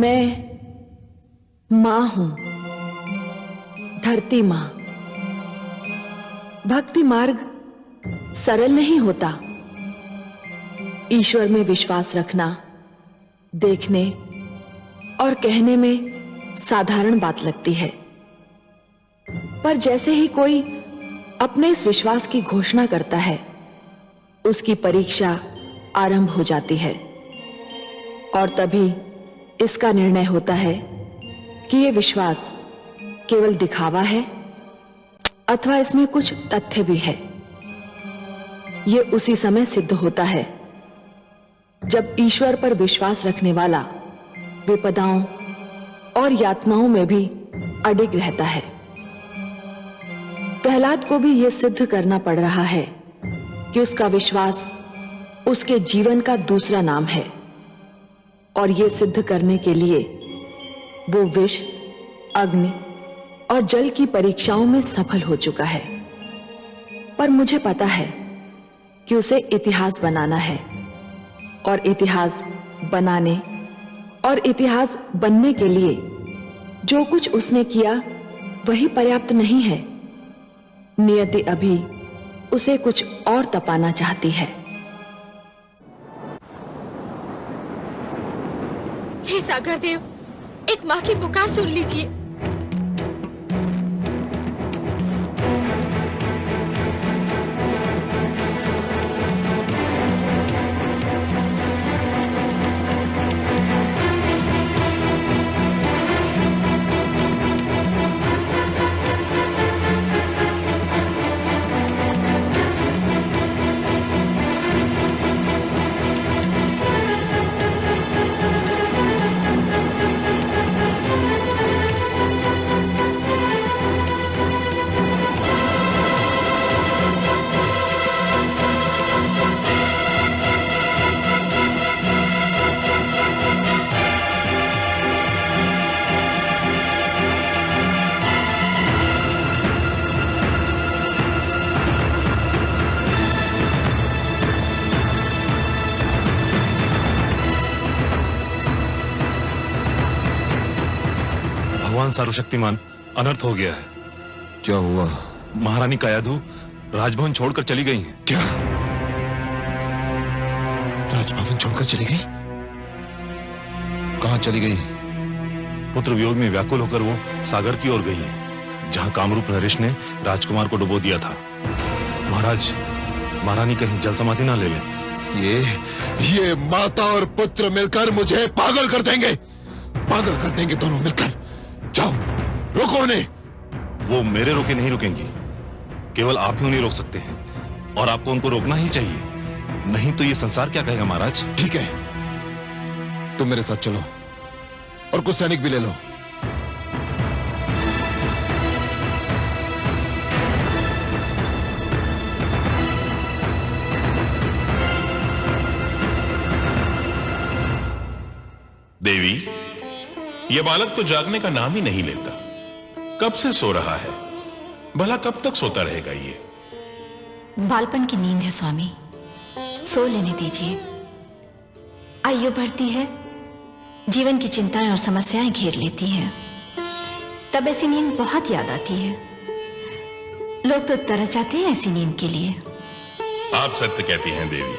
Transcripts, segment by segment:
मैं मां हूं, धरती मां। भक्ति मार्ग सरल नहीं होता। ईश्वर में विश्वास रखना देखने और कहने में साधारण बात लगती है, पर जैसे ही कोई अपने इस विश्वास की घोषणा करता है, उसकी परीक्षा आरंभ हो जाती है और तभी इसका निर्णय होता है कि यह विश्वास केवल दिखावा है अथवा इसमें कुछ तथ्य भी है। यह उसी समय सिद्ध होता है जब ईश्वर पर विश्वास रखने वाला विपदाओं और यातनाओं में भी अडिग रहता है। प्रहलाद को भी यह सिद्ध करना पड़ रहा है कि उसका विश्वास उसके जीवन का दूसरा नाम है, और यह सिद्ध करने के लिए वो विष, अग्नि और जल की परीक्षाओं में सफल हो चुका है। पर मुझे पता है कि उसे इतिहास बनाना है, और इतिहास बनाने और इतिहास बनने के लिए जो कुछ उसने किया वही पर्याप्त नहीं है। नियति अभी उसे कुछ और तपाना चाहती है। हे सागर देव, एक माँ की पुकार सुन लीजिए। भगवान सर्वशक्तिमान, अनर्थ हो गया है। क्या हुआ? महारानी कायाधु राजभवन छोड़कर चली गई हैं। क्या? राजभवन छोड़कर चली गई? कहां चली गई? पुत्र वियोग में व्याकुल होकर वो सागर की ओर गई है, जहां कामरूप नरेश ने राजकुमार को डुबो दिया था। महाराज, महारानी कहीं जल समाधि ना ले लें। ये माता और पुत्र मिलकर मुझे पागल कर देंगे, पागल कर देंगे दोनों मिलकर। जाओ, रोको उन्हें। वो मेरे रोके नहीं रुकेंगी, केवल आप ही उन्हें रोक सकते हैं, और आपको उनको रोकना ही चाहिए, नहीं तो ये संसार क्या कहेगा। महाराज, ठीक है, तुम मेरे साथ चलो और कुछ सैनिक भी ले लो। देवी, यह बालक तो जागने का नाम ही नहीं लेता। कब से सो रहा है, भला कब तक सोता रहेगा ये? बालपन की नींद है स्वामी, सो लेने दीजिए। आयु बढ़ती है, जीवन की चिंताएं और समस्याएं घेर लेती हैं, तब ऐसी नींद बहुत याद आती है। लोग तो तरस जाते हैं ऐसी नींद के लिए। आप सत्य कहती हैं देवी,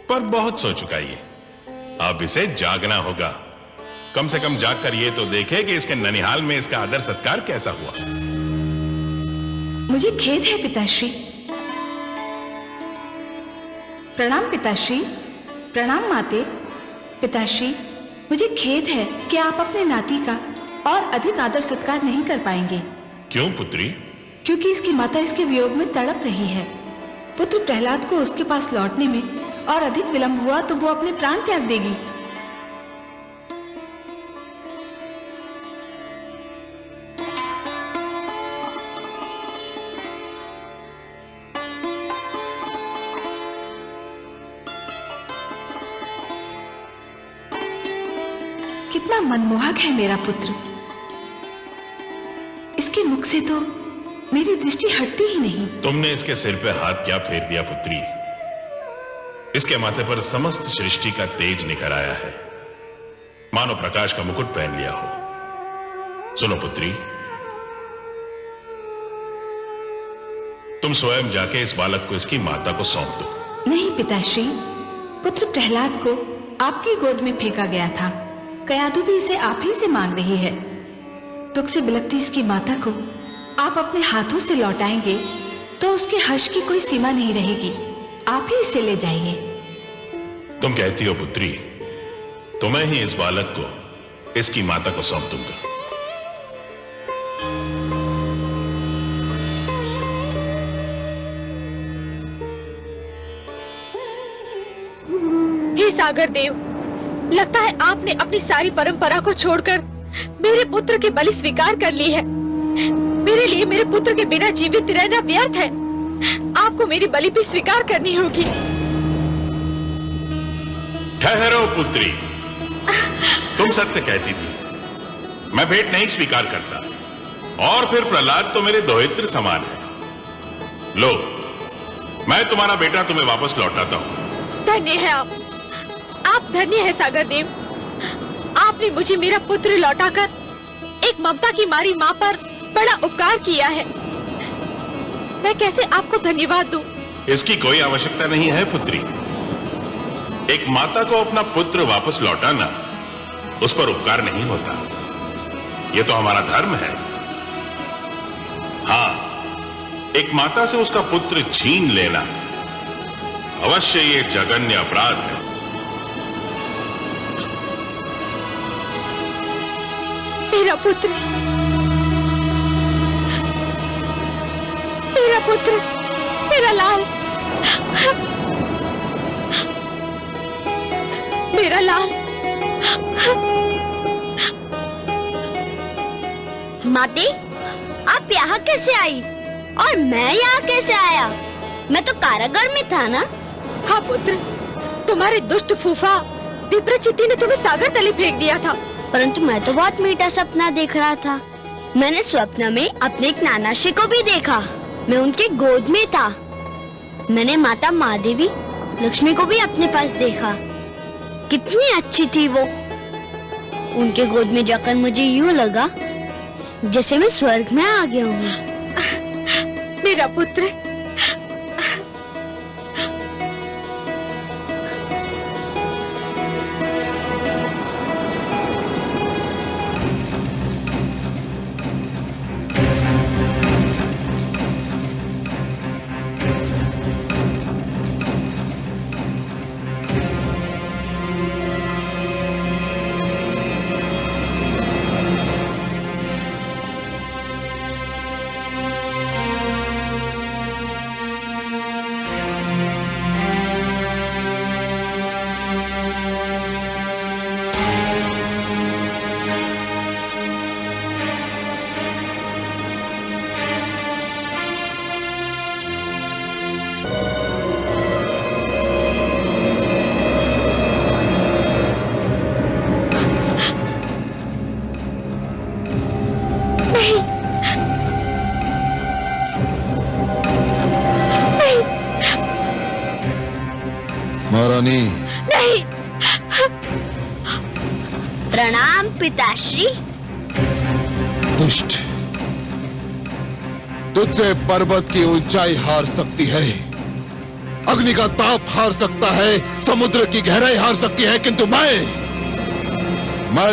पर बहुत सो चुका ये। अब इसे जागना होगा। कम से कम जाग कर ये तो देखे कि इसके ननिहाल में इसका आदर सत्कार कैसा हुआ। मुझे खेद है पिताश्री। प्रणाम पिताश्री, प्रणाम माते। पिताश्री, मुझे खेद है कि आप अपने नाती का और अधिक आदर सत्कार नहीं कर पाएंगे। क्यों पुत्री? क्योंकि इसकी माता इसके वियोग में तड़प रही है। पुत्र प्रहलाद को उसके पास लौटने में और अधिक विलंब हुआ तो वो अपने प्राण त्याग देगी। कितना मनमोहक है मेरा पुत्र। इसके मुख से तो मेरी दृष्टि हटती ही नहीं। तुमने इसके सिर पे हाथ क्या फेर दिया पुत्री? इसके माथे पर समस्त सृष्टि का तेज निखर आया है। मानो प्रकाश का मुकुट पहन लिया हो। सुनो पुत्री, तुम स्वयं जाके इस बालक को इसकी माता को सौंप दो। नहीं पिताश्री, पुत्र प्रहलाद को आपकी गोद में फेंका गया था। कयाधु भी इसे आप ही से मांग रही है। दुख से बिलखती इसकी माता को आप अपने हाथों से लौटाएंगे तो उसके हर्ष की कोई सीमा नहीं रहेगी। आप ही इसे ले जाइए। तुम कहती हो पुत्री, तो मैं ही इस बालक को इसकी माता को सौंप दूंगा। हे सागर देव, लगता है आपने अपनी सारी परंपरा को छोड़कर मेरे पुत्र की बलि स्वीकार कर ली है। मेरे लिए मेरे पुत्र के बिना जीवित रहना व्यर्थ है। आपको मेरी बलि भी स्वीकार करनी होगी। ठहरो पुत्री, तुम सत्य कहती थी, मैं भेंट नहीं स्वीकार करता। और फिर प्रहलाद तो मेरे दोहित्र समान है। लो, मैं तुम्हारा बेटा तुम्हें वापस लौटाता हूं। धन्य है आप धन्य है सागर देव। आपने मुझे मेरा पुत्र लौटाकर एक ममता की मारी माँ पर बड़ा उपकार किया है। मैं कैसे आपको धन्यवाद दूं? इसकी कोई आवश्यकता नहीं है पुत्री। एक माता को अपना पुत्र वापस लौटाना उस पर उपकार नहीं होता। यह तो हमारा धर्म है। हाँ, एक माता से उसका पुत्र छीन लेना अवश्य ये जघन्य अपराध है। मेरा पुत्र, मेरा पुत्र, मेरा लाल, मेरा लाल। माते, आप यहाँ कैसे आई और मैं यहाँ कैसे आया? मैं तो कारागार में था ना। हाँ पुत्र, तुम्हारे दुष्ट फूफा विप्रचिति ने तुम्हें सागर तले फेंक दिया था। परंतु मैं तो बहुत मीठा सपना देख रहा था। मैंने स्वप्न में अपने एक नानाश्री को भी देखा। मैं उनके गोद में था। मैंने माता महादेवी लक्ष्मी को भी अपने पास देखा। कितनी अच्छी थी वो। उनके गोद में जाकर मुझे यूं लगा जैसे मैं स्वर्ग में आ गया हूँ। मेरा पुत्र, महारानी। नहीं। प्रणाम पिताश्री। दुष्ट, तुझसे पर्वत की ऊंचाई हार सकती है, अग्नि का ताप हार सकता है, समुद्र की गहराई हार सकती है, किंतु मैं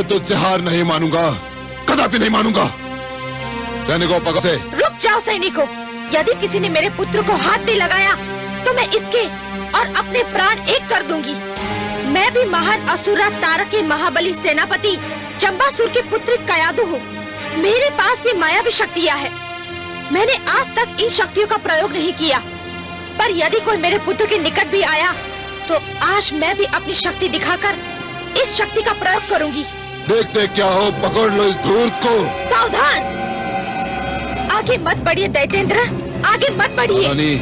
तुझसे हार नहीं मानूंगा, कदापि नहीं मानूंगा। सैनिकों पकड़ से। रुक जाओ सैनिकों। यदि किसी ने मेरे पुत्र को हाथ भी लगाया तो मैं इसके और अपने प्राण एक कर दूंगी। मैं भी महान असुरा तारक के महाबली सेनापति चंबासुर के पुत्र कयाधु हूँ। मेरे पास भी मायावी शक्तियाँ है। मैंने आज तक इन शक्तियों का प्रयोग नहीं किया, पर यदि कोई मेरे पुत्र के निकट भी आया तो आज मैं भी अपनी शक्ति दिखाकर इस शक्ति का प्रयोग करूंगी। देखते क्या हो, पकड़ लो इस धूर्त को। सावधान, आगे मत बढ़िए दैत्येंद्र, आगे मत बढ़िए। रानी,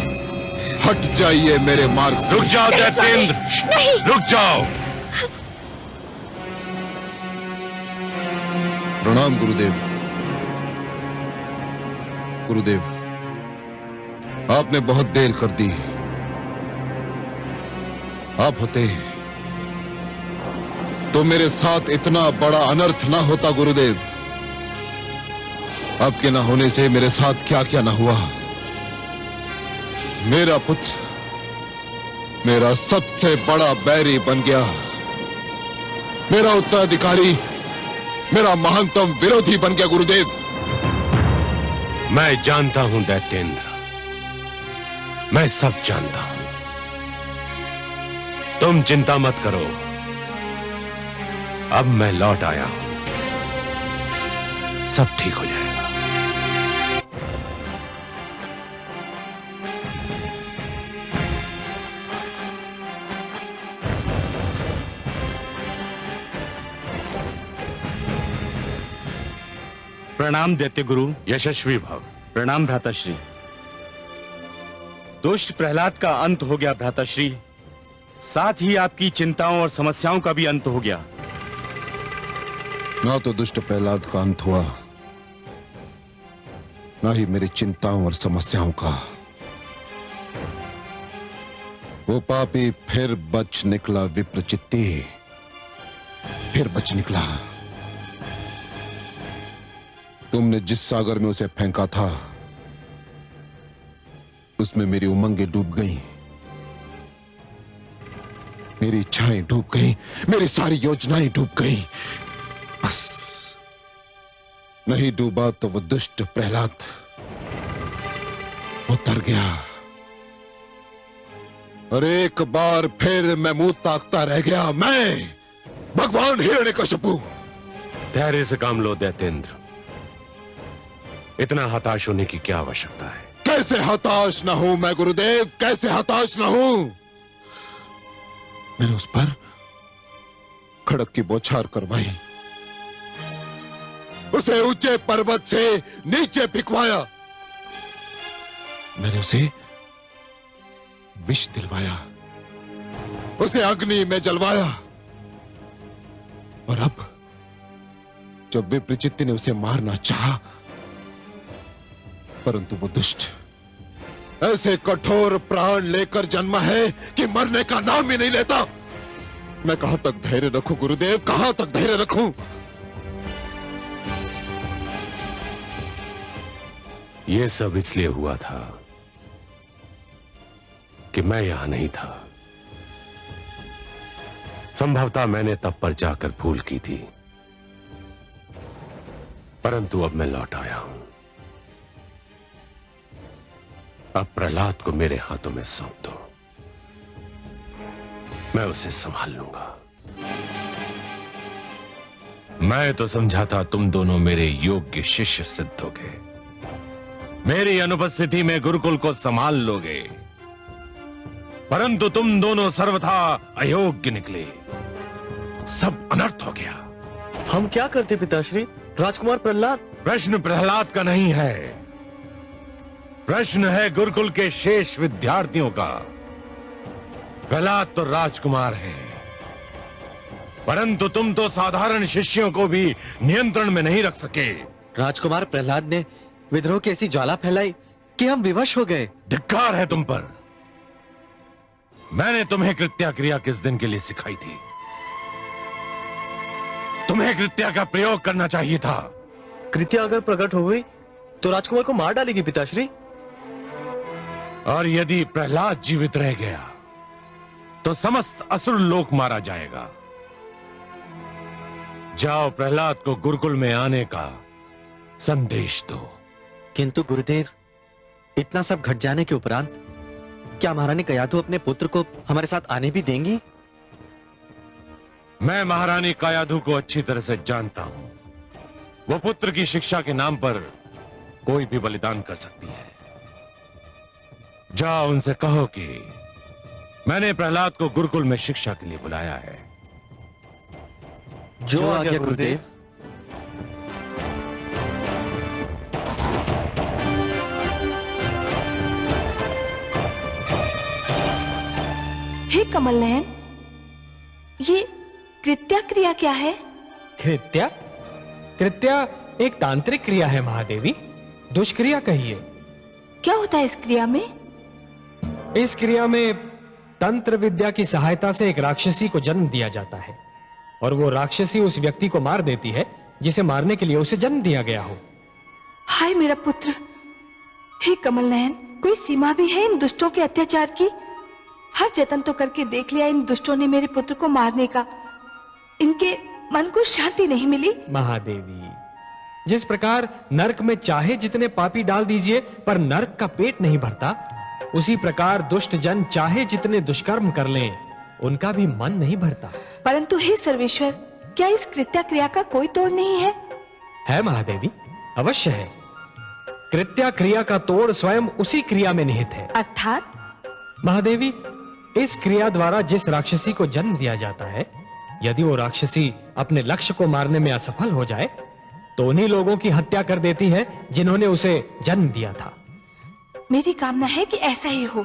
हट जाइए मेरे मार्ग से। रुक जाओ दैत्येंद्र, नहीं। रुक जाओ। प्रणाम गुरुदेव। गुरुदेव, आपने बहुत देर कर दी। आप होते तो मेरे साथ इतना बड़ा अनर्थ ना होता गुरुदेव। आपके ना होने से मेरे साथ क्या क्या ना हुआ। मेरा पुत्र मेरा सबसे बड़ा बैरी बन गया, मेरा उत्तराधिकारी मेरा महानतम विरोधी बन गया गुरुदेव। मैं जानता हूं दैत्येंद्र, मैं सब जानता हूं। तुम चिंता मत करो, अब मैं लौट आया हूं, सब ठीक हो जाएगा। प्रणाम दैत्य गुरु। यशस्वी भव। प्रणाम भ्राताश्री। दुष्ट प्रहलाद का अंत हो गया भ्राताश्री, साथ ही आपकी चिंताओं और समस्याओं का भी अंत हो गया। ना तो दुष्ट प्रहलाद का अंत हुआ, ना ही मेरी चिंताओं और समस्याओं का। वो पापी फिर बच निकला विप्रचित्ती, फिर बच निकला। तुमने जिस सागर में उसे फेंका था उसमें मेरी उमंगें डूब गईं, मेरी इच्छाएं डूब गईं, मेरी सारी योजनाएं डूब गईं। बस नहीं डूबा तो वो दुष्ट प्रहलाद उतर गया और एक बार फिर मैं मुंह ताकता रह गया। मैं भगवान हिरण्यकशिपु। धैर्य से काम लो दैत्येंद्र, इतना हताश होने की क्या आवश्यकता है। कैसे हताश ना हूं मैं गुरुदेव, कैसे हताश ना हूं। मैंने उस पर खड़क की बौछार करवाई, उसे ऊंचे पर्वत से नीचे फिकवाया, मैंने उसे विष दिलवाया, उसे अग्नि में जलवाया। और अब जब विप्रचित्ती ने उसे मारना चाहा, परंतु वो दुष्ट ऐसे कठोर प्राण लेकर जन्मा है कि मरने का नाम ही नहीं लेता। मैं कहां तक धैर्य रखूं गुरुदेव, कहां तक धैर्य रखूं। यह सब इसलिए हुआ था कि मैं यहां नहीं था। संभवतः मैंने तब पर जाकर भूल की थी, परंतु अब मैं लौट आया हूं। अब प्रहलाद को मेरे हाथों में सौंप दो, मैं उसे संभाल लूंगा। मैं तो समझा था तुम दोनों मेरे योग्य शिष्य सिद्ध होगे, मेरी अनुपस्थिति में गुरुकुल को संभाल लोगे, परंतु तुम दोनों सर्वथा अयोग्य निकले। सब अनर्थ हो गया। हम क्या करते पिताश्री? राजकुमार प्रहलाद। प्रश्न प्रहलाद का नहीं है, प्रश्न है गुरुकुल के शेष विद्यार्थियों का। प्रहलाद तो राजकुमार है, परंतु तुम तो साधारण शिष्यों को भी नियंत्रण में नहीं रख सके। राजकुमार प्रहलाद ने विद्रोह की ऐसी ज्वाला फैलाई कि हम विवश हो गए। धिक्कार है तुम पर। मैंने तुम्हें कृत्या क्रिया किस दिन के लिए सिखाई थी? तुम्हें कृत्या का प्रयोग करना चाहिए था। कृत्या अगर प्रकट हो गई तो राजकुमार को मार डालेगी पिताश्री। और यदि प्रहलाद जीवित रह गया तो समस्त असुर लोक मारा जाएगा। जाओ प्रहलाद को गुरुकुल में आने का संदेश दो। किंतु गुरुदेव, इतना सब घट जाने के उपरांत क्या महारानी कयाधु अपने पुत्र को हमारे साथ आने भी देंगी? मैं महारानी कयाधु को अच्छी तरह से जानता हूं। वो पुत्र की शिक्षा के नाम पर कोई भी बलिदान कर सकती है। जाओ उनसे कहो कि मैंने प्रहलाद को गुरुकुल में शिक्षा के लिए बुलाया है। जो आज्ञा गुरुदेव। हे कमल नयन, ये कृत्या क्रिया क्या है? कृत्या? कृत्या एक तांत्रिक क्रिया है महादेवी, दुष्क्रिया कहिए। क्या होता है इस क्रिया में? इस क्रिया में तंत्र विद्या की सहायता से एक राक्षसी को जन्म दिया जाता है। और वो राक्षसी उस व्यक्ति को मार देती है जिसे मारने के लिए उसे जन्म दिया गया हो। हाय मेरा पुत्र, हे कमल नयन, कोई सीमा भी है इन दुष्टों के अत्याचार की? हर जतन तो करके देख लिया इन दुष्टों ने मेरे पुत्र को मारने का, इनके मन को शांति नहीं मिली। महादेवी, जिस प्रकार नरक में चाहे जितने पापी डाल दीजिए पर नरक का पेट नहीं भरता, उसी प्रकार दुष्ट जन चाहे जितने दुष्कर्म कर लें उनका भी मन नहीं भरता। परंतु हे सर्वेश्वर, क्या इस कृत्या क्रिया का कोई तोड़ नहीं है? है महादेवी, अवश्य है। कृत्या क्रिया का तोड़ स्वयं उसी क्रिया में निहित है। अर्थात? महादेवी, इस क्रिया द्वारा जिस राक्षसी को जन्म दिया जाता है, यदि वो राक्षसी अपने लक्ष्य को मारने में असफल हो जाए तो उन्हीं लोगों की हत्या कर देती है जिन्होंने उसे जन्म दिया था। मेरी कामना है कि ऐसा ही हो।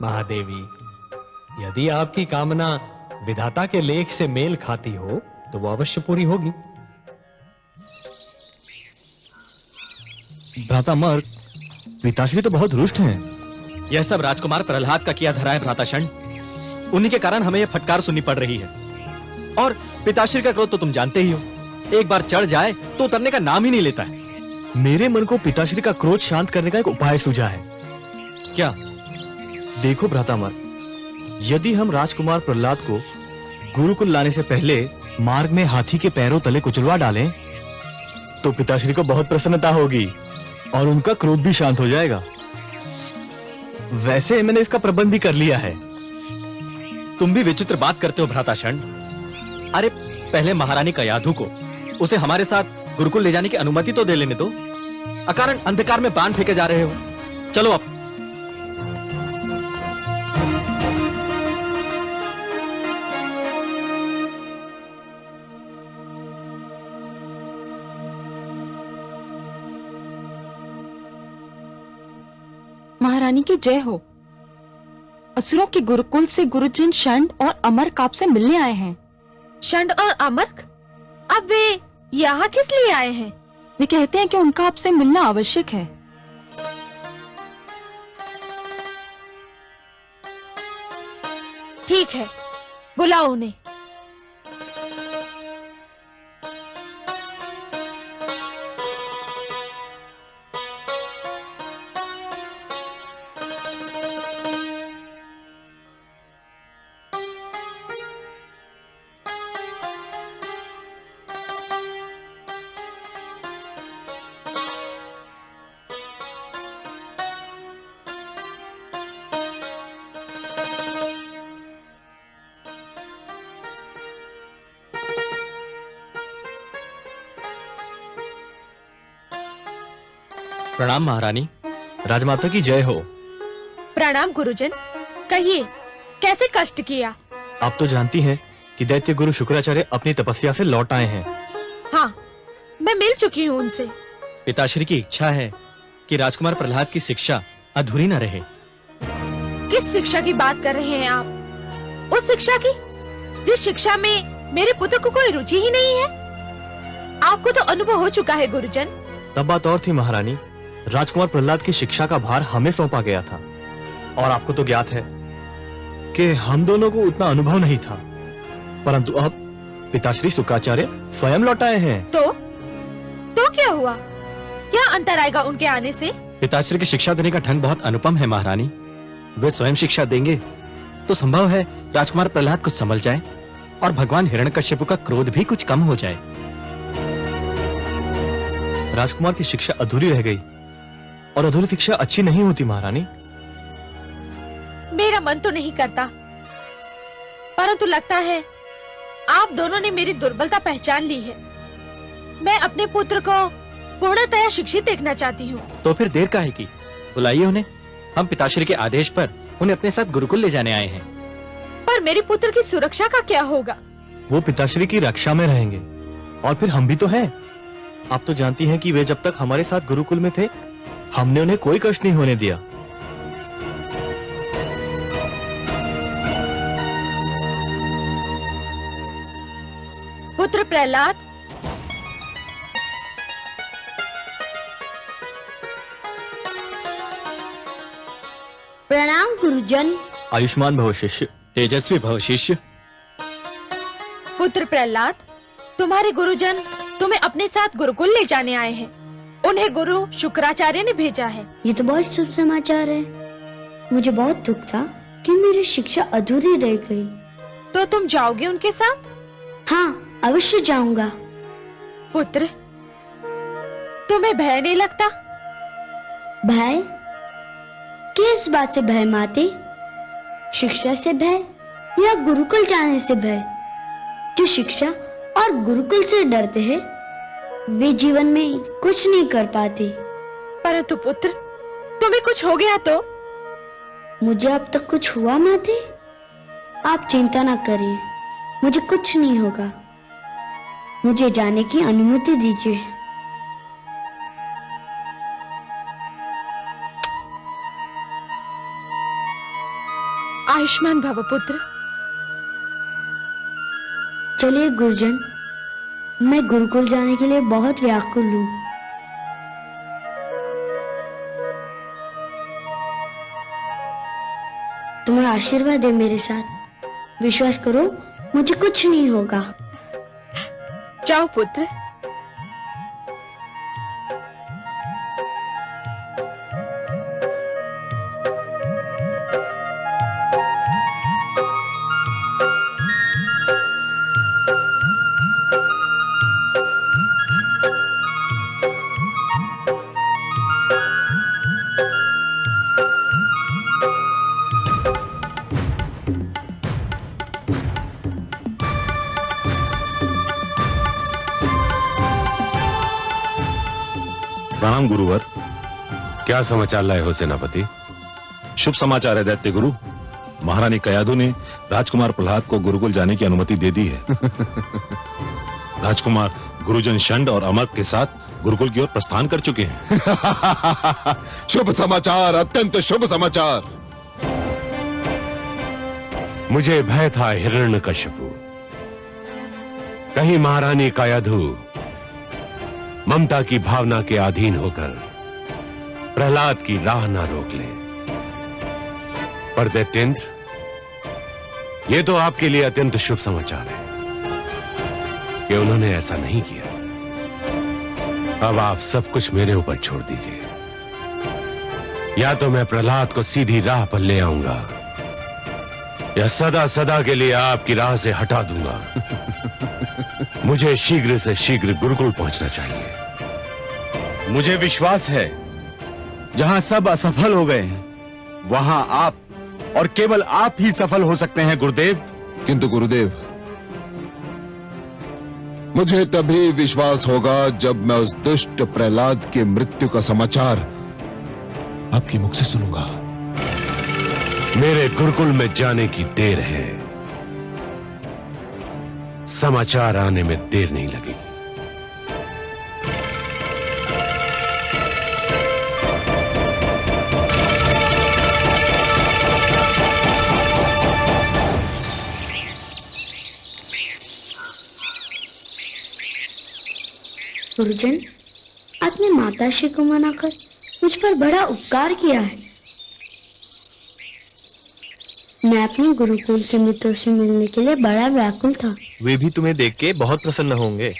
महादेवी, यदि आपकी कामना विधाता के लेख से मेल खाती हो तो वो अवश्य पूरी होगी। भ्राता मर्ग, पिताश्री तो बहुत रुष्ट हैं। यह सब राजकुमार प्रहलाद का किया धरा है भ्राताशण। उन्हीं के कारण हमें यह फटकार सुननी पड़ रही है। और पिताश्री का क्रोध तो तुम जानते ही हो, एक बार चढ़ जाए तो उतरने का नाम ही नहीं लेता है। मेरे मन को पिताश्री का क्रोध शांत करने का एक उपाय सूझा है। क्या? देखो भ्रातामर, यदि हम राजकुमार प्रहलाद को गुरुकुल लाने से पहले मार्ग में हाथी के पैरों तले कुचलवा डालें तो पिताश्री को बहुत प्रसन्नता होगी और उनका क्रोध भी शांत हो जाएगा। वैसे मैंने इसका प्रबंध भी कर लिया है। तुम भी विचित्र बात करते हो भ्राताशण। अरे पहले महारानी कयाधु को उसे हमारे साथ गुरुकुल ले जाने की अनुमति तो दे लेने दो। अकारण अंधकार में बाण फेंके जा रहे हो। चलो अब। महारानी की जय हो। असुरों के गुरुकुल से गुरुजन शंड और अमर्क आपसे मिलने आए हैं। शंड और अमर्क? अब वे यहाँ किस लिए आए हैं? वे कहते हैं कि उनका आपसे मिलना आवश्यक है। ठीक है, बुलाओ उन्हें। प्रणाम महारानी। राजमाता की जय हो। प्रणाम गुरुजन। कहिए, कैसे कष्ट किया? आप तो जानती हैं कि दैत्य गुरु शुक्राचार्य अपनी तपस्या से लौट आए हैं। हाँ, मैं मिल चुकी हूँ उनसे। पिताश्री की इच्छा है कि राजकुमार प्रहलाद की शिक्षा अधूरी न रहे। किस शिक्षा की बात कर रहे हैं आप? उस शिक्षा की जिस शिक्षा में मेरे पुत्र को कोई रुचि ही नहीं है। आपको तो अनुभव हो चुका है गुरुजन। तब बात और थी महारानी। राजकुमार प्रहलाद की शिक्षा का भार हमें सौंपा गया था और आपको तो ज्ञात है कि हम दोनों को उतना अनुभव नहीं था। परंतु अब पिताश्री शुक्राचार्य स्वयं लौट आए हैं। तो क्या हुआ? क्या अंतर आएगा उनके आने से? पिताश्री की शिक्षा देने का ढंग बहुत अनुपम है महारानी। वे स्वयं शिक्षा देंगे तो संभव है राजकुमार प्रहलाद कुछ संभल जाए और भगवान हिरण्यकश्यप का क्रोध भी कुछ कम हो जाए। राजकुमार की शिक्षा अधूरी रह गई और अधूरी शिक्षा अच्छी नहीं होती महारानी। मेरा मन तो नहीं करता, परंतु लगता है आप दोनों ने मेरी दुर्बलता पहचान ली है। मैं अपने पुत्र को पूर्णतया शिक्षित देखना चाहती हूँ। तो फिर देर काहे की? बुलाइए उन्हें। हम पिताश्री के आदेश पर उन्हें अपने साथ गुरुकुल ले जाने आए हैं। पर मेरे पुत्र की सुरक्षा का क्या होगा? वो पिताश्री की रक्षा में रहेंगे और फिर हम भी तो हैं। आप तो जानती हैं कि वे जब तक हमारे साथ गुरुकुल में थे हमने उन्हें कोई कष्ट नहीं होने दिया। पुत्र प्रहलाद, प्रणाम गुरुजन। आयुष्मान भव शिष्य, तेजस्वी भव शिष्य। पुत्र प्रहलाद, तुम्हारे गुरुजन तुम्हें अपने साथ गुरुकुल ले जाने आए हैं। उन्हें गुरु शुक्राचार्य ने भेजा है। ये तो बहुत शुभ समाचार है। मुझे बहुत दुख था कि मेरी शिक्षा अधूरी रह गई। तो तुम जाओगे उनके साथ? हाँ, अवश्य जाऊंगा। पुत्र, तुम्हें भय नहीं लगता? भय? किस बात से भय माते? शिक्षा से भय या गुरुकुल जाने से भय? जो शिक्षा और गुरुकुल से डरते हैं वे जीवन में कुछ नहीं कर पाते। परंतु पुत्र, तुम्हें कुछ हो गया तो? मुझे अब तक कुछ हुआ माते? आप चिंता ना करिए, मुझे कुछ नहीं होगा। मुझे जाने की अनुमति दीजिए। आयुष्मान भव पुत्र। चलिए गुरुजन, मैं गुरुकुल जाने के लिए बहुत व्याकुल हूँ। तुम्हारा आशीर्वाद है मेरे साथ। विश्वास करो, मुझे कुछ नहीं होगा। जाओ पुत्र। प्रणाम गुरुवर। क्या समाचार लाए हो सेनापति? शुभ समाचार है दैत्य गुरु। महारानी कयाधु ने राजकुमार प्रहलाद को गुरुकुल जाने की अनुमति दे दी है। राजकुमार गुरुजन षंड और अमर्क के साथ गुरुकुल की ओर प्रस्थान कर चुके हैं। शुभ समाचार, अत्यंत शुभ समाचार। मुझे भय था हिरण्यकशिपु, कहीं महारानी कयाधु ममता की भावना के अधीन होकर प्रहलाद की राह ना रोक ले। पर दैत्येंद्र, यह तो आपके लिए अत्यंत शुभ समाचार है कि उन्होंने ऐसा नहीं किया। अब आप सब कुछ मेरे ऊपर छोड़ दीजिए। या तो मैं प्रहलाद को सीधी राह पर ले आऊंगा या सदा सदा के लिए आपकी राह से हटा दूंगा। मुझे शीघ्र से शीघ्र गुरुकुल पहुंचना चाहिए। मुझे विश्वास है जहां सब असफल हो गए वहां आप और केवल आप ही सफल हो सकते हैं गुरुदेव। किंतु गुरुदेव, मुझे तभी विश्वास होगा जब मैं उस दुष्ट प्रहलाद की मृत्यु का समाचार आपके मुख से सुनूंगा। मेरे गुरुकुल में जाने की देर है, समाचार आने में देर नहीं लगेगी। गुरुजन, आपने माताश्री को मनाकर मुझ पर बड़ा उपकार किया है। मैं अपने गुरुकुल के मित्रों से मिलने के लिए बड़ा व्याकुल था। वे भी तुम्हें देख के बहुत प्रसन्न होंगे।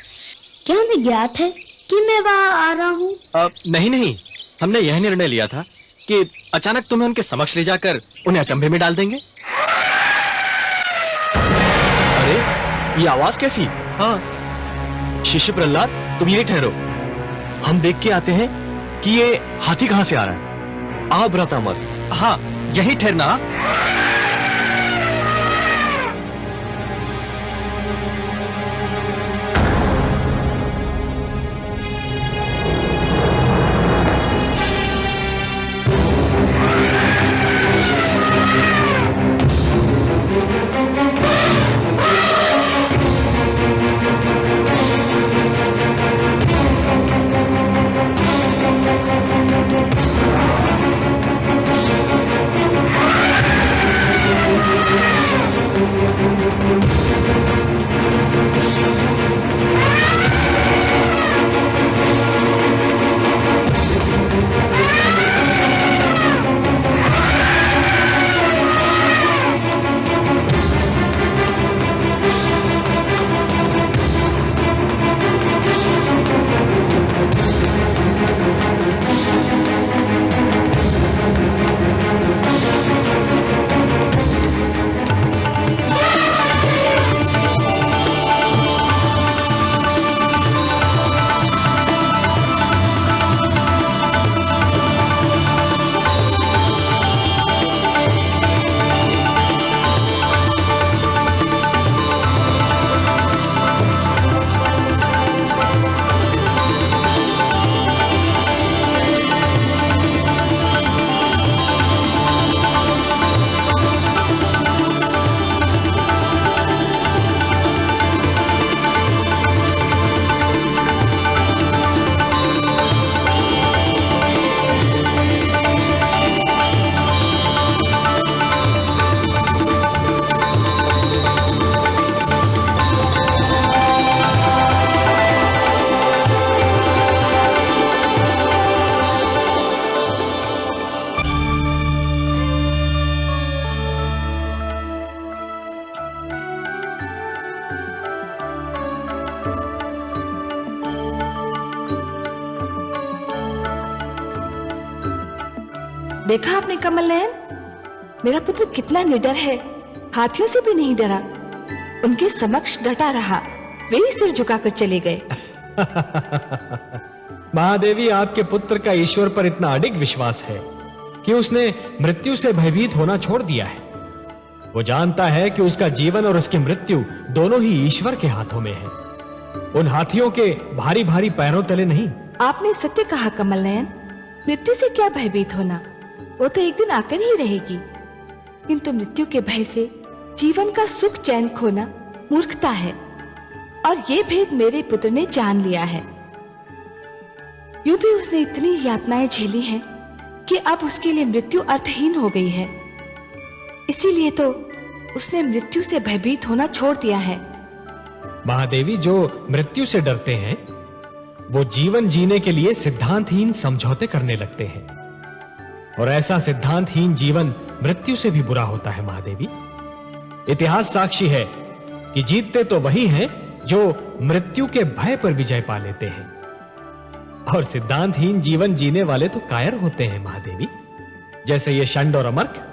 क्या हमें ज्ञात है कि मैं वहाँ आ रहा हूँ? नहीं नहीं, हमने यह निर्णय लिया था कि अचानक तुम्हें उनके समक्ष ले जाकर उन्हें अचंभे में डाल देंगे। अरे, ये आवाज कैसी? हाँ, शिष्य प्रहलाद, तुम यही ठहरो, हम देख के आते हैं कि ये हाथी कहां से आ रहा है। आओ भ्राता मत। हाँ, यही ठहरना। देखा आपने कमल नयन, मेरा पुत्र कितना निडर है, हाथियों से भी नहीं डरा, उनके समक्ष डटा रहा, वे ही सिर झुकाकर चले गए। महादेवी, आपके पुत्र का ईश्वर पर इतना अडिग विश्वास है कि उसने मृत्यु से भयभीत होना छोड़ दिया है। वो जानता है कि उसका जीवन और उसकी मृत्यु दोनों ही ईश्वर के हाथों में है, उन हाथियों के भारी भारी पैरों तले नहीं। आपने सत्य कहा कमल नयन, मृत्यु से क्या भयभीत होना, वो तो एक दिन आकर ही रहेगी, किंतु मृत्यु के भय से जीवन का सुख चैन खोना मूर्खता है, और ये भेद मेरे पुत्र ने जान लिया है। यूं भी उसने इतनी यातनाएं झेली हैं कि अब उसके लिए मृत्यु अर्थहीन हो गई है, इसीलिए तो उसने मृत्यु से भयभीत होना छोड़ दिया है। महादेवी, जो मृत्यु से डरते हैं वो जीवन जीने के लिए सिद्धांतहीन समझौते करने लगते हैं, और ऐसा सिद्धांतहीन जीवन मृत्यु से भी बुरा होता है। महादेवी, इतिहास साक्षी है कि जीतते तो वही हैं जो मृत्यु के भय पर विजय पा लेते हैं, और सिद्धांतहीन जीवन जीने वाले तो कायर होते हैं। महादेवी, जैसे ये षंड और अमर्क,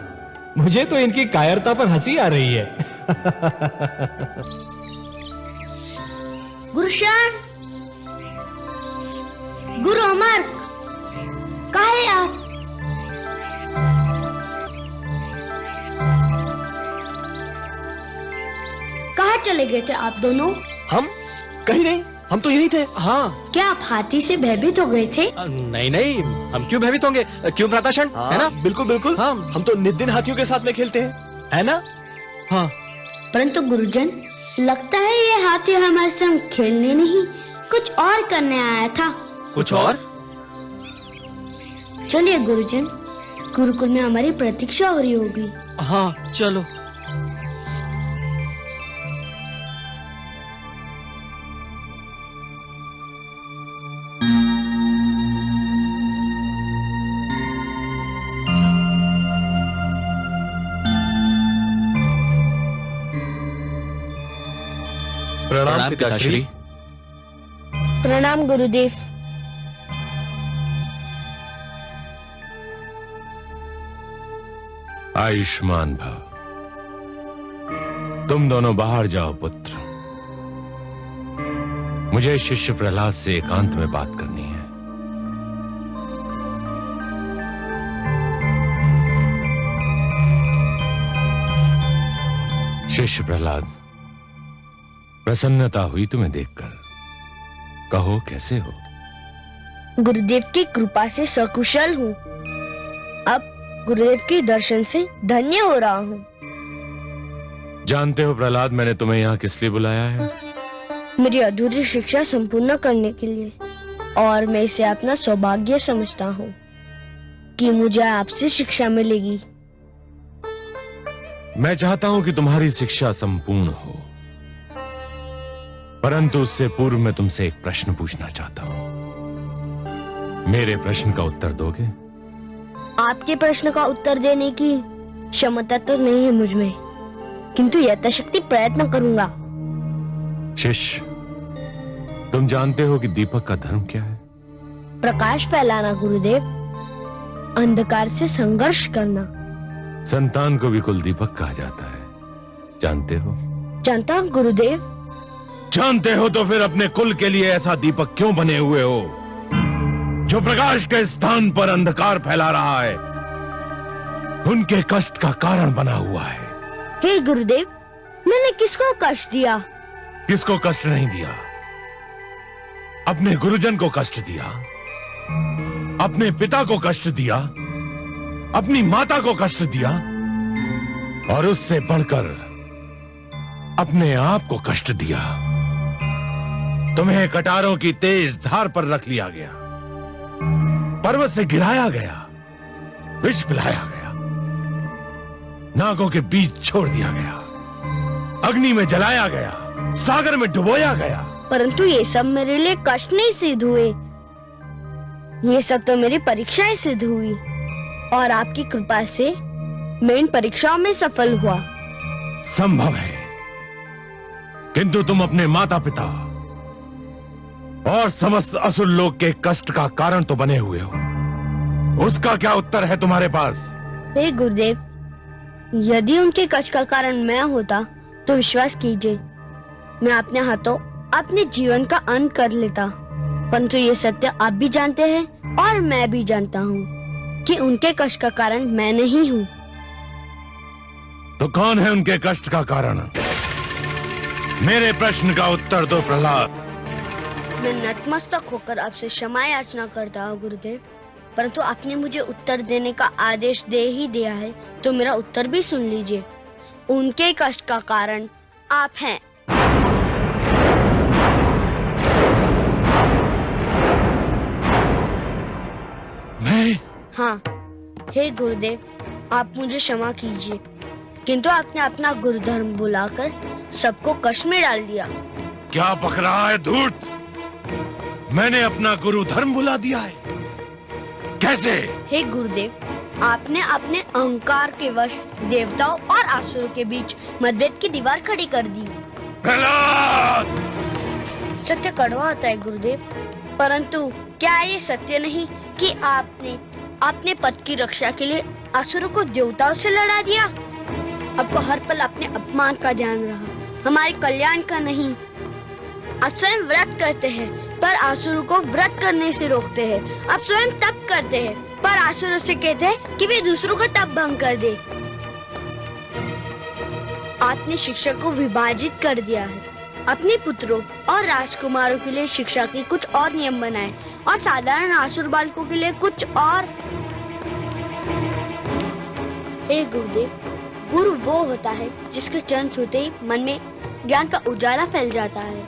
मुझे तो इनकी कायरता पर हंसी आ रही है। गुरुशान, गुरु अमर, कहाँ है आप? कहाँ चले गए थे आप दोनों? हम कहीं नहीं, हम तो यही थे। हाँ। क्या आप हाथी से भयभीत हो गए थे? नहीं नहीं, हम क्यों भयभीत होंगे? क्यों भ्राताशण? है ना? बिल्कुल बिल्कुल। हाँ, हम तो नित दिन हाथियों के साथ में खेलते हैं, है ना? हाँ। परंतु गुरुजन, लगता है ये हाथी हमारे संग खेलने नहीं, कुछ और करने आया था। कुछ और? चलिए गुरुजन, गुरुकुल में हमारी प्रतीक्षा हो रही होगी। हाँ, चलो। प्रणाम पिताश्री। प्रणाम गुरुदेव। आयुष्मान भव। तुम दोनों बाहर जाओ पुत्र, मुझे शिष्य प्रहलाद से एकांत में बात करनी है। शिष्य प्रहलाद, प्रसन्नता हुई तुम्हें देखकर, कहो कैसे हो? गुरुदेव की कृपा से सकुशल हूँ। अब गुरुदेव के दर्शन से धन्य हो रहा हूँ। जानते हो प्रहलाद, मैंने तुम्हें यहाँ किस लिए बुलाया है? मेरी अधूरी शिक्षा संपूर्ण करने के लिए, और मैं इसे अपना सौभाग्य समझता हूँ कि मुझे आपसे शिक्षा मिलेगी। मैं चाहता हूं कि तुम्हारी शिक्षा संपूर्ण हो, परंतु उससे पूर्व मैं तुमसे एक प्रश्न पूछना चाहता हूं। मेरे प्रश्न का उत्तर दोगे? आपके प्रश्न का उत्तर देने की क्षमता तो नहीं है मुझ में, किंतु यथाशक्ति प्रयत्न करूंगा। शिष्य, तुम जानते हो कि दीपक का धर्म क्या है? प्रकाश फैलाना गुरुदेव, अंधकार से संघर्ष करना। संतान को भी कुल दीपक कहा जाता है, जानते हो? जानता हूं गुरुदेव। जानते हो तो फिर अपने कुल के लिए ऐसा दीपक क्यों बने हुए हो जो प्रकाश के स्थान पर अंधकार फैला रहा है, उनके कष्ट का कारण बना हुआ है। हे गुरुदेव, मैंने किसको कष्ट दिया? किसको कष्ट नहीं दिया? अपने गुरुजन को कष्ट दिया, अपने पिता को कष्ट दिया, अपनी माता को कष्ट दिया, और उससे बढ़कर अपने आप को कष्ट दिया। तुम्हें कटारों की तेज धार पर रख लिया गया, पर्वत से गिराया गया, विष पिलाया गया, नागों के बीच छोड़ दिया गया, अग्नि में जलाया गया, सागर में डुबोया गया। परंतु ये सब मेरे लिए कष्ट नहीं सिद्ध हुए, ये सब तो मेरी परीक्षाएं सिद्ध हुई, और आपकी कृपा से मैं इन परीक्षाओं में सफल हुआ। संभव है, किंतु तुम अपने माता पिता और समस्त असुर लोक के कष्ट का कारण तो बने हुए हो। उसका क्या उत्तर है तुम्हारे पास? हे गुरुदेव, यदि उनके कष्ट का कारण मैं होता तो विश्वास कीजिए मैं अपने हाथों अपने जीवन का अंत कर लेता। परंतु ये सत्य आप भी जानते हैं और मैं भी जानता हूँ कि उनके कष्ट का कारण मैं नहीं हूँ। तो कौन है उनके कष्ट का कारण? मेरे प्रश्न का उत्तर दो प्रहलाद। मैं नतमस्तक होकर आपसे क्षमा याचना करता हूँ गुरुदेव, परंतु आपने मुझे उत्तर देने का आदेश दे ही दिया है तो मेरा उत्तर भी सुन लीजिए। उनके कष्ट का कारण आप हैं। मैं? हाँ, हे गुरुदेव, आप मुझे क्षमा कीजिए, किंतु आपने अपना गुरुधर्म बुलाकर सबको कष्ट में डाल दिया। क्या बक रहा है धूर्त? मैंने अपना गुरु धर्म बुला दिया है? कैसे? हे गुरुदेव, आपने अपने अहंकार के वश देवताओं और असुरों के बीच मतभेद की दीवार खड़ी कर दी। प्रहलाद! सत्य कड़वा होता है गुरुदेव, परंतु क्या ये सत्य नहीं कि आपने अपने पद की रक्षा के लिए असुरों को देवताओं से लड़ा दिया? आपको हर पल अपने अपमान का ध्यान रहा, हमारे कल्याण का नहीं। आप स्वयं व्रत करते हैं पर असुरों को व्रत करने से रोकते हैं। आप स्वयं तप करते हैं पर असुरों से कहते हैं कि वे दूसरों का तप भंग कर दे। आपने शिक्षा को विभाजित कर दिया है। अपने पुत्रों और राजकुमारों के लिए शिक्षा के कुछ और नियम बनाए और साधारण असुर बालकों के लिए कुछ और। हे गुरुदेव, गुरु वो होता है जिसके चरण छूते ही मन में ज्ञान का उजाला फैल जाता है,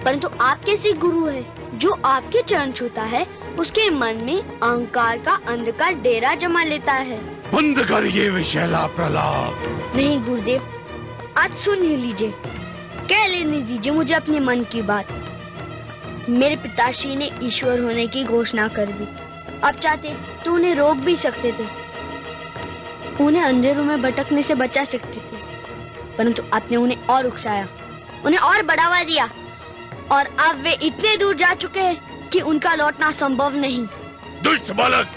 परंतु आप कैसे गुरु है जो आपके चरण छूता है उसके मन में अहंकार का अंधकार डेरा जमा लेता है। बंद कर ये विषैला प्रहलाद। नहीं गुरुदेव, आज सुन ही लीजिए, कह लेने दीजिए मुझे अपने मन की बात। मेरे पिताश्री ने ईश्वर होने की घोषणा कर दी। अब चाहते तो उन्हें रोक भी सकते थे, उन्हें अंधेरों में भटकने से बचा सकते थे, परंतु आपने उन्हें और उकसाया, उन्हें और बढ़ावा दिया और अब वे इतने दूर जा चुके हैं कि उनका लौटना संभव नहीं। दुष्ट बालक,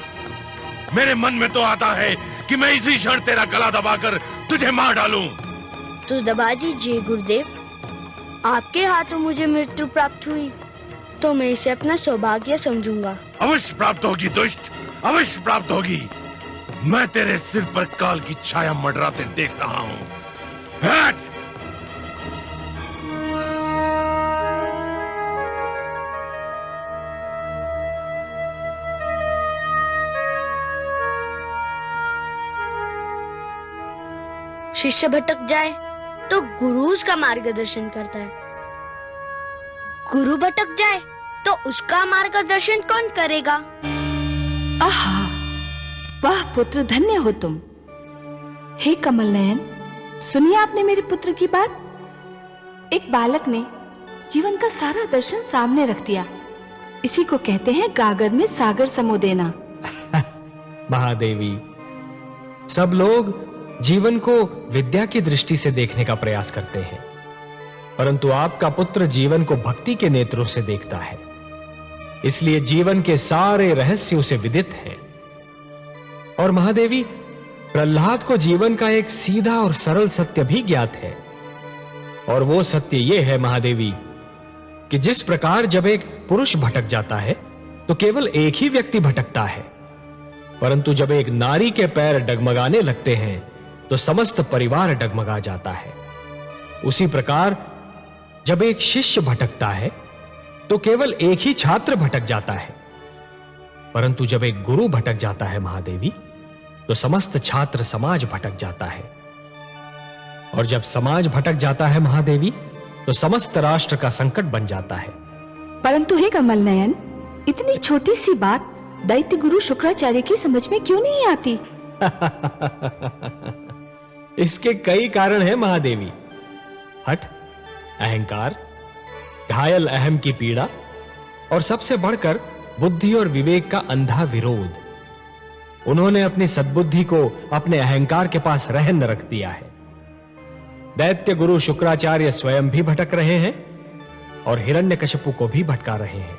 मेरे मन में तो आता है कि मैं इसी क्षण तेरा गला दबाकर तुझे मार डालूं। तो दबा दीजिए गुरुदेव, आपके हाथों मुझे मृत्यु प्राप्त हुई तो मैं इसे अपना सौभाग्य समझूंगा। अवश्य प्राप्त होगी दुष्ट, अवश्य प्राप्त होगी। मैं तेरे सिर पर काल की छाया मंडराते देख रहा हूँ। हट! शिष्य भटक जाए तो गुरु उसका मार्गदर्शन करता है, गुरु भटक जाए तो उसका मार्गदर्शन कौन करेगा? आहा, वाह पुत्र, धन्य हो तुम। हे कमल नयन, सुनिए आपने मेरे पुत्र की बात। एक बालक ने जीवन का सारा दर्शन सामने रख दिया। इसी को कहते हैं गागर में सागर समो देना। महादेवी, सब लोग जीवन को विद्या की दृष्टि से देखने का प्रयास करते हैं, परंतु आपका पुत्र जीवन को भक्ति के नेत्रों से देखता है, इसलिए जीवन के सारे रहस्य उसे विदित हैं। और महादेवी, प्रहलाद को जीवन का एक सीधा और सरल सत्य भी ज्ञात है, और वो सत्य ये है महादेवी कि जिस प्रकार जब एक पुरुष भटक जाता है तो केवल एक ही व्यक्ति भटकता है, परंतु जब एक नारी के पैर डगमगाने लगते हैं तो समस्त परिवार डगमगा जाता है। उसी प्रकार जब एक शिष्य भटकता है तो केवल एक ही छात्र भटक जाता है, परंतु जब एक गुरु भटक जाता है महादेवी तो समस्त छात्र समाज भटक जाता है, और जब समाज भटक जाता है महादेवी तो समस्त राष्ट्र का संकट बन जाता है। परंतु हे कमल नयन, इतनी छोटी सी बात दैत्य गुरु शुक्राचार्य की समझ में क्यों नहीं आती? इसके कई कारण हैं महादेवी। हठ, अहंकार, घायल अहम की पीड़ा, और सबसे बढ़कर बुद्धि और विवेक का अंधा विरोध। उन्होंने अपनी सद्बुद्धि को अपने अहंकार के पास रहन रख दिया है। दैत्य गुरु शुक्राचार्य स्वयं भी भटक रहे हैं और हिरण्यकशिपु को भी भटका रहे हैं।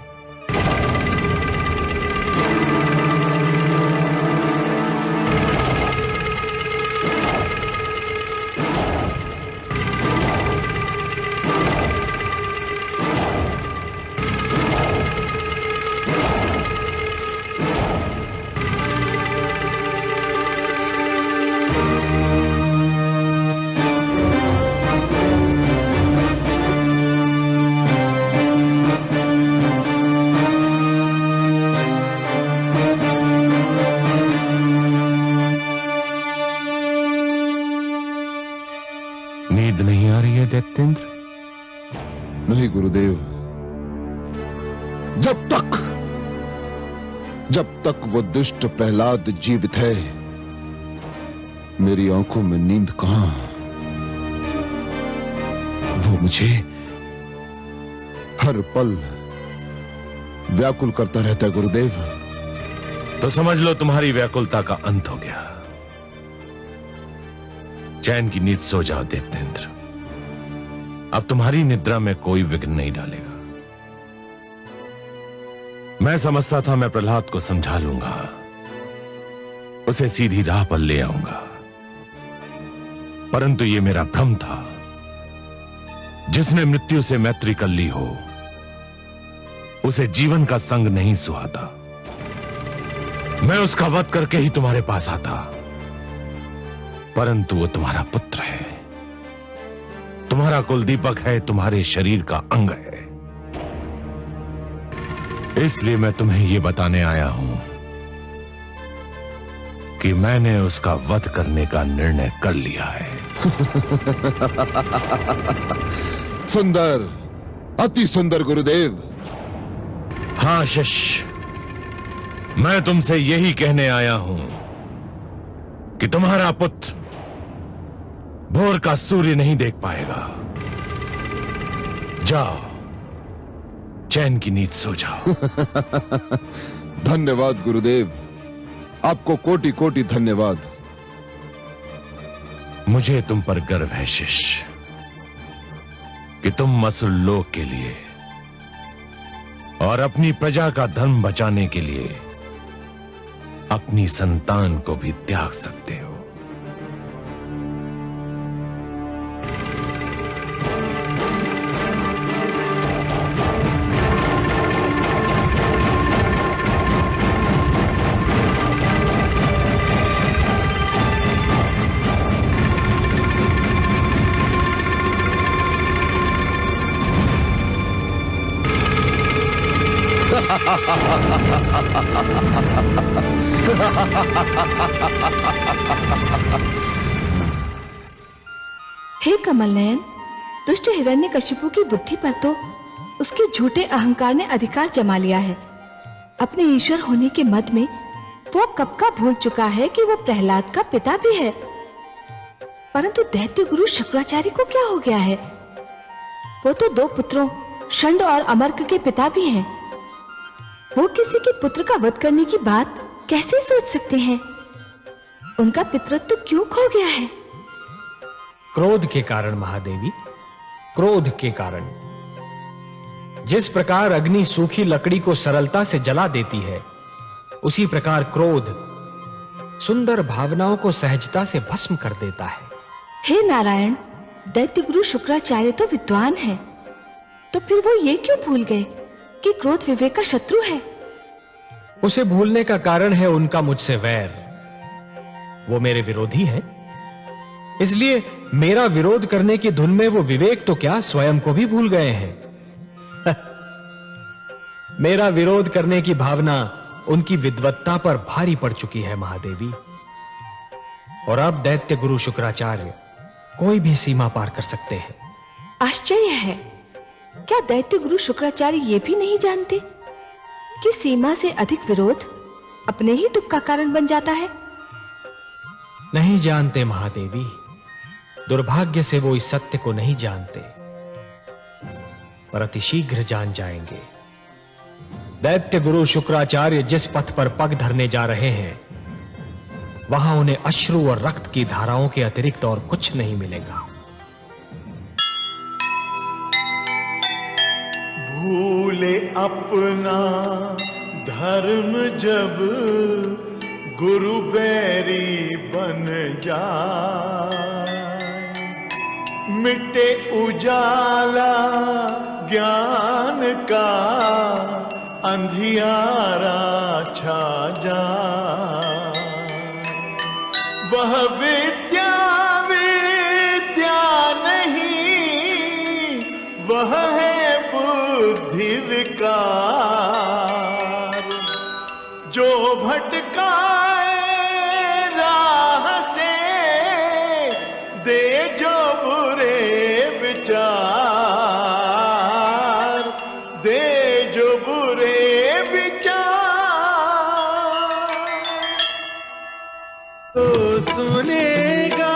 जब तक वो दुष्ट प्रहलाद जीवित है, मेरी आंखों में नींद कहां? वो मुझे हर पल व्याकुल करता रहता है गुरुदेव। तो समझ लो तुम्हारी व्याकुलता का अंत हो गया। चैन की नींद सो जाओ दैत्येंद्र। अब तुम्हारी निद्रा में कोई विघ्न नहीं डालेगा। मैं समझता था मैं प्रहलाद को समझा लूंगा, उसे सीधी राह पर ले आऊंगा, परंतु यह मेरा भ्रम था। जिसने मृत्यु से मैत्री कर ली हो, उसे जीवन का संग नहीं सुहाता। मैं उसका वध करके ही तुम्हारे पास आता, परंतु वो तुम्हारा पुत्र है, तुम्हारा कुलदीपक है, तुम्हारे शरीर का अंग है। इसलिए मैं तुम्हें यह बताने आया हूं कि मैंने उसका वध करने का निर्णय कर लिया है। सुंदर, अति सुंदर गुरुदेव। हां शिष्य, मैं तुमसे यही कहने आया हूं कि तुम्हारा पुत्र भोर का सूर्य नहीं देख पाएगा। जाओ, चैन की नींद सो जाओ। धन्यवाद गुरुदेव, आपको कोटि कोटि धन्यवाद। मुझे तुम पर गर्व है शिष्य कि तुम असुर लोक के लिए और अपनी प्रजा का धर्म बचाने के लिए अपनी संतान को भी त्याग सकते हो। हे कमल नयन, दुष्ट हिरण्यकशिपु की बुद्धि पर तो उसके झूठे अहंकार ने अधिकार जमा लिया है। अपने ईश्वर होने के मद में वो कब का भूल चुका है कि वो प्रहलाद का पिता भी है। परंतु दैत्य गुरु शुक्राचार्य को क्या हो गया है? वो तो 2 पुत्रों षंड और अमर्क के पिता भी हैं। वो किसी के पुत्र का वध करने की बात कैसे सोच सकते हैं? उनका पितृत्व क्यों खो गया है? क्रोध के कारण महादेवी, क्रोध के कारण। जिस प्रकार अग्नि सूखी लकड़ी को सरलता से जला देती है, उसी प्रकार क्रोध सुंदर भावनाओं को सहजता से भस्म कर देता है। हे नारायण, दैत्य गुरु शुक्राचार्य तो विद्वान हैं, तो फिर वो ये क्यों भूल गए कि क्रोध विवेक का शत्रु है? उसे भूलने का कारण है उनका मुझसे वैर। वो मेरे विरोधी हैं, इसलिए मेरा विरोध करने की धुन में वो विवेक तो क्या स्वयं को भी भूल गए हैं। मेरा विरोध करने की भावना उनकी विद्वत्ता पर भारी पड़ चुकी है महादेवी। और अब दैत्य गुरु शुक्राचार्य कोई भी सीमा पार कर सकते हैं। आश्चर्य है, क्या दैत्य गुरु शुक्राचार्य ये भी नहीं जानते कि सीमा से अधिक विरोध अपने ही दुख का कारण बन जाता है? नहीं जानते महादेवी, दुर्भाग्य से वो इस सत्य को नहीं जानते, पर अतिशीघ्र जान जाएंगे। दैत्य गुरु शुक्राचार्य जिस पथ पर पग धरने जा रहे हैं, वहां उन्हें अश्रु और रक्त की धाराओं के अतिरिक्त और कुछ नहीं मिलेगा। भूले अपना धर्म जब गुरु बैरी बन जाए, मिटे उजाला ज्ञान का, अंधियारा छा जाए। वह विद्या विद्या नहीं, वह है बुद्धि विकार, जो भटकाए राह से, दे जो बुरे विचार, दे जो बुरे विचार तो सुनेगा